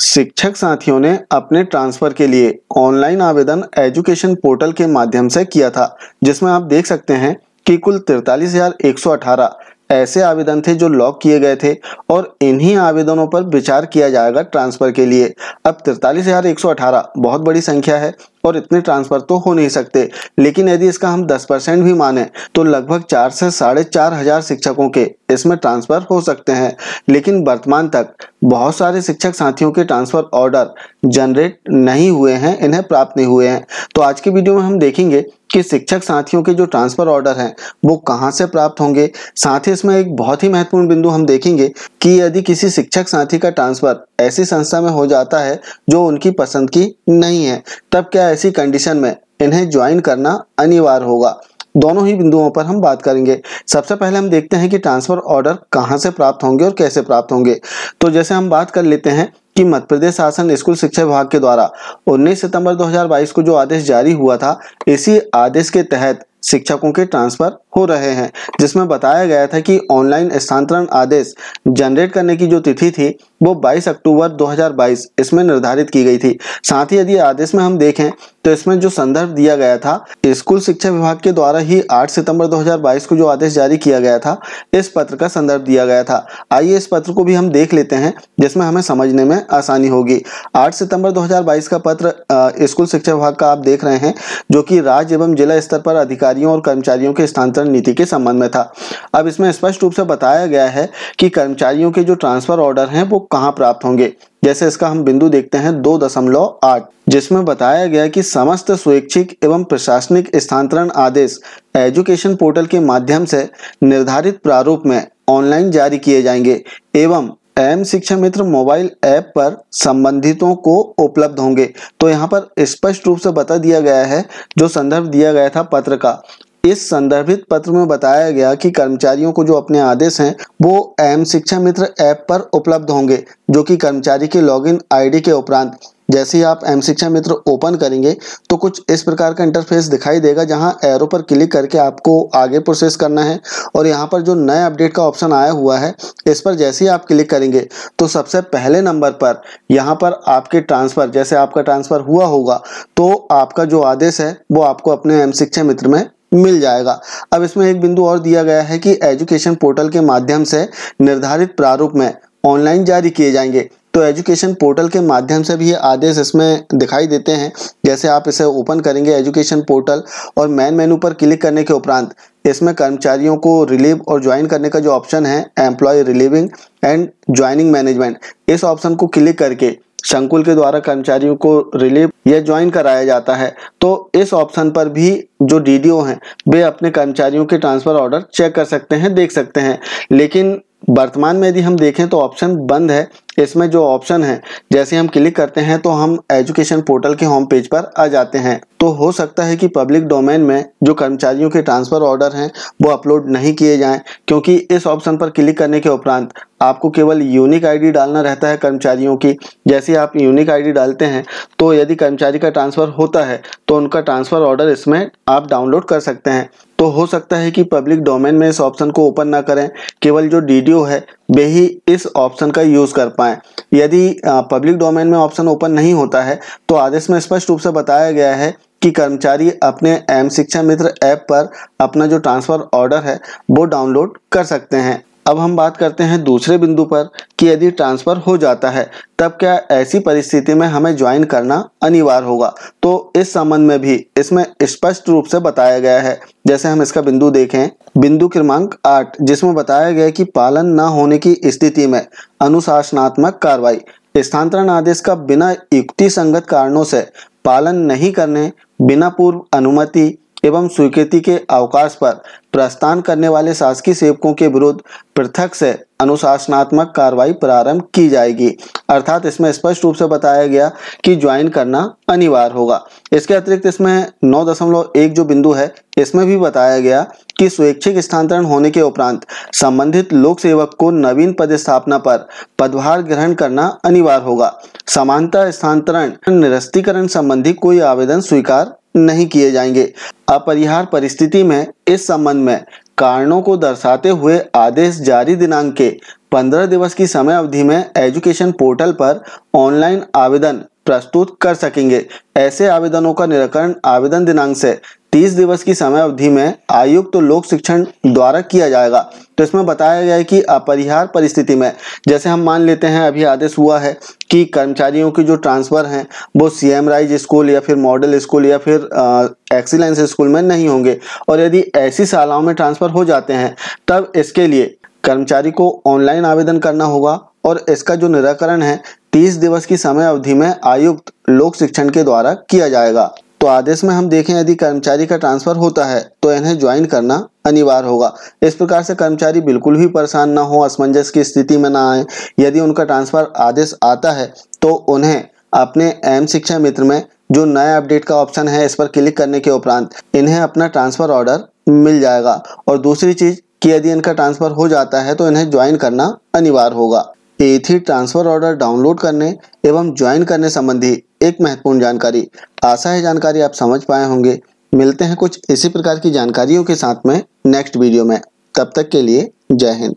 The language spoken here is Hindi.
शिक्षक साथियों ने अपने ट्रांसफर के लिए ऑनलाइन आवेदन एजुकेशन पोर्टल के माध्यम से किया था, जिसमें आप देख सकते हैं कि कुल 43,118 ऐसे आवेदन थे जो लॉक किए गए थे और इन्हीं आवेदनों पर विचार किया जाएगा ट्रांसफर के लिए। अब 43,118 बहुत बड़ी संख्या है और इतने ट्रांसफर तो हो नहीं सकते, लेकिन यदि इसका हम 10% भी माने तो लगभग 4 से 4,500 शिक्षकों के इसमें ट्रांसफर हो सकते हैं। लेकिन वर्तमान तक बहुत सारे शिक्षक साथियों के ट्रांसफर ऑर्डर जनरेट नहीं हुए हैं, इन्हें प्राप्त नहीं हुए हैं। तो आज की वीडियो में हम देखेंगे कि शिक्षक साथियों के जो ट्रांसफर ऑर्डर हैं वो कहां से प्राप्त होंगे। साथ ही इसमें एक बहुत ही महत्वपूर्ण बिंदु हम देखेंगे कि यदि किसी शिक्षक साथी का ट्रांसफर ऐसी संस्था में हो जाता है जो उनकी पसंद की नहीं है, तब क्या ऐसी कंडीशन में इन्हें ज्वाइन करना अनिवार्य होगा। दोनों ही बिंदुओं पर हम बात करेंगे। सबसे पहले हम देखते हैं कि ट्रांसफर ऑर्डर कहां से प्राप्त होंगे और कैसे प्राप्त होंगे। तो जैसे हम बात कर लेते हैं कि मध्य प्रदेश शासन स्कूल शिक्षा विभाग के द्वारा 19 सितंबर 2022 को जो आदेश जारी हुआ था, इसी आदेश के तहत शिक्षकों के ट्रांसफर हो रहे हैं, जिसमें बताया गया था कि ऑनलाइन स्थानांतरण आदेश जनरेट करने की जो तिथि थी वो 22 अक्टूबर 2022 इसमें निर्धारित की गई थी। साथ ही यदि आदेश में हम देखें तो इसमें जो संदर्भ दिया गया था, स्कूल शिक्षा विभाग के द्वारा ही 8 सितंबर 2022 को जो आदेश जारी किया गया था, इस पत्र का संदर्भ दिया गया था। आइए इस पत्र को भी हम देख लेते हैं, जिसमें हमें समझने में आसानी होगी। 8 सितंबर 2022 का पत्र स्कूल शिक्षा विभाग का आप देख रहे हैं, जो कि राज्य एवं जिला स्तर पर अधिकारियों और कर्मचारियों के स्थानांतरण नीति के संबंध में था। अब इसमें स्पष्ट रूप से बताया गया है कि कर्मचारियों के जो ट्रांसफर ऑर्डर हैं वो कहां प्राप्त होंगे। जैसे इसका हम बिंदु देखते हैं 2.8, जिसमें बताया गया कि समस्त स्वैच्छिक एवं प्रशासनिक स्थानांतरण आदेश एजुकेशन पोर्टल के माध्यम से निर्धारित प्रारूप में ऑनलाइन जारी किए जाएंगे एवं एम शिक्षा मित्र मोबाइल ऐप पर संबंधितों को उपलब्ध होंगे। तो यहाँ पर स्पष्ट रूप से बता दिया गया है, जो संदर्भ दिया गया था पत्र का, इस संदर्भित पत्र में बताया गया कि कर्मचारियों को जो अपने आदेश हैं वो एम शिक्षा मित्र ऐप पर उपलब्ध होंगे, जो कि कर्मचारी के लॉगिन आईडी के उपरांत जैसे ही आप एम शिक्षा मित्र ओपन करेंगे तो कुछ इस प्रकार का इंटरफेस दिखाई देगा, जहां एरो पर क्लिक करके आपको आगे प्रोसेस करना है। और यहां पर जो नए अपडेट का ऑप्शन आया हुआ है, इस पर जैसे ही आप क्लिक करेंगे तो सबसे पहले नंबर पर यहां पर आपके ट्रांसफर, जैसे आपका ट्रांसफर हुआ होगा तो आपका जो आदेश है वो आपको अपने एम शिक्षा मित्र में मिल जाएगा। अब इसमें एक बिंदु और दिया गया है कि एजुकेशन पोर्टल के माध्यम से निर्धारित प्रारूप में ऑनलाइन जारी किए जाएंगे। तो एजुकेशन पोर्टल के माध्यम से भी ये आदेश इसमें दिखाई देते हैं। जैसे आप इसे ओपन करेंगे एजुकेशन पोर्टल और मेन मेनू पर क्लिक करने के उपरांत इसमें कर्मचारियों को रिलीव और ज्वाइन करने का जो ऑप्शन है, employee relieving and joining management, इस ऑप्शन को क्लिक करके संकुल के द्वारा कर्मचारियों को रिलीव या ज्वाइन कराया जाता है। तो इस ऑप्शन पर भी जो डीडीओ हैं वे अपने कर्मचारियों के ट्रांसफर ऑर्डर चेक कर सकते हैं, देख सकते हैं। लेकिन वर्तमान में यदि हम देखें तो ऑप्शन बंद है। इसमें जो ऑप्शन है, जैसे हम क्लिक करते हैं तो हम एजुकेशन पोर्टल के होम पेज पर आ जाते हैं। तो हो सकता है कि पब्लिक डोमेन में जो कर्मचारियों के ट्रांसफर ऑर्डर हैं वो अपलोड नहीं किए जाएं, क्योंकि इस ऑप्शन पर क्लिक करने के उपरांत आपको केवल यूनिक आईडी डालना रहता है कर्मचारियों की। जैसे आप यूनिक आईडी डालते हैं तो यदि कर्मचारी का ट्रांसफर होता है तो उनका ट्रांसफर ऑर्डर इसमें आप डाउनलोड कर सकते हैं। तो हो सकता है कि पब्लिक डोमेन में इस ऑप्शन को ओपन ना करें, केवल जो डीडीओ है वे ही इस ऑप्शन का यूज कर पाएं। यदि पब्लिक डोमेन में ऑप्शन ओपन नहीं होता है तो आदेश में स्पष्ट रूप से बताया गया है कि कर्मचारी अपने एम शिक्षा मित्र ऐप पर अपना जो ट्रांसफर ऑर्डर है वो डाउनलोड कर सकते हैं। अब हम बात करते हैं दूसरे बिंदु पर कि यदि ट्रांसफर हो जाता है तब क्या ऐसी परिस्थिति में हमें ज्वाइन करना अनिवार्य होगा। तो इस संबंध में भी इसमें स्पष्ट रूप से बताया गया है। जैसे हम इसका बिंदु देखें, बिंदु क्रमांक 8, जिसमें बताया गया कि पालन न होने की स्थिति में अनुशासनात्मक कार्रवाई, स्थानांतरण आदेश का बिना युक्ति संगत कारणों से पालन नहीं करने, बिना पूर्व अनुमति एवं स्वीकृति के अवकाश पर प्रस्थान करने वाले शासकीय सेवकों के विरुद्ध पृथक से अनुशासनात्मक कार्रवाई प्रारंभ की जाएगी। अर्थात इसमें स्पष्ट रूप से बताया गया कि ज्वाइन करना अनिवार्य होगा। इसके अतिरिक्त इसमें 9.1 जो बिंदु है, इसमें भी बताया गया कि स्वैच्छिक स्थानांतरण होने के उपरांत संबंधित लोक सेवक को नवीन पदस्थापना पर पदभार ग्रहण करना अनिवार्य होगा। समानता स्थानांतरण निरस्तीकरण संबंधी कोई आवेदन स्वीकार नहीं किए जाएंगे। अपरिहार्य परिस्थिति में इस संबंध में कारणों को दर्शाते हुए आदेश जारी दिनांक के 15 दिवस की समय अवधि में एजुकेशन पोर्टल पर ऑनलाइन आवेदन प्रस्तुत कर सकेंगे। ऐसे आवेदनों का निराकरण आवेदन दिनांक से 30 दिवस की समय अवधि में आयुक्त लोक शिक्षण द्वारा किया जाएगा। तो इसमें बताया गया है कि अपरिहार्य परिस्थिति में, जैसे हम मान लेते हैं अभी आदेश हुआ है कि कर्मचारियों की जो ट्रांसफर हैं वो सीएम राइज स्कूल या फिर मॉडल स्कूल या फिर एक्सीलेंस स्कूल में नहीं होंगे, और यदि ऐसी शालाओं में ट्रांसफर हो जाते हैं तब इसके लिए कर्मचारी को ऑनलाइन आवेदन करना होगा, और इसका जो निराकरण है 30 दिवस की समय अवधि में आयुक्त लोक शिक्षण के द्वारा किया जाएगा। तो आदेश में हम देखें यदि कर्मचारी का ट्रांसफर होता है तो इन्हें ज्वाइन करना अनिवार्य होगा। इस प्रकार से कर्मचारी बिल्कुल भी परेशान ना हो, असमंजस की स्थिति में ना आए। यदि उनका ट्रांसफर आदेश आता है तो उन्हें अपने एम शिक्षा मित्र में जो नया अपडेट का ऑप्शन है इस पर क्लिक करने के उपरांत इन्हें अपना ट्रांसफर ऑर्डर मिल जाएगा। और दूसरी चीज कि यदि इनका ट्रांसफर हो जाता है तो इन्हें ज्वाइन करना अनिवार्य होगा। A3 ट्रांसफर ऑर्डर डाउनलोड करने एवं ज्वाइन करने संबंधी एक महत्वपूर्ण जानकारी। आशा है जानकारी आप समझ पाए होंगे। मिलते हैं कुछ इसी प्रकार की जानकारियों के साथ में नेक्स्ट वीडियो में। तब तक के लिए जय हिंद।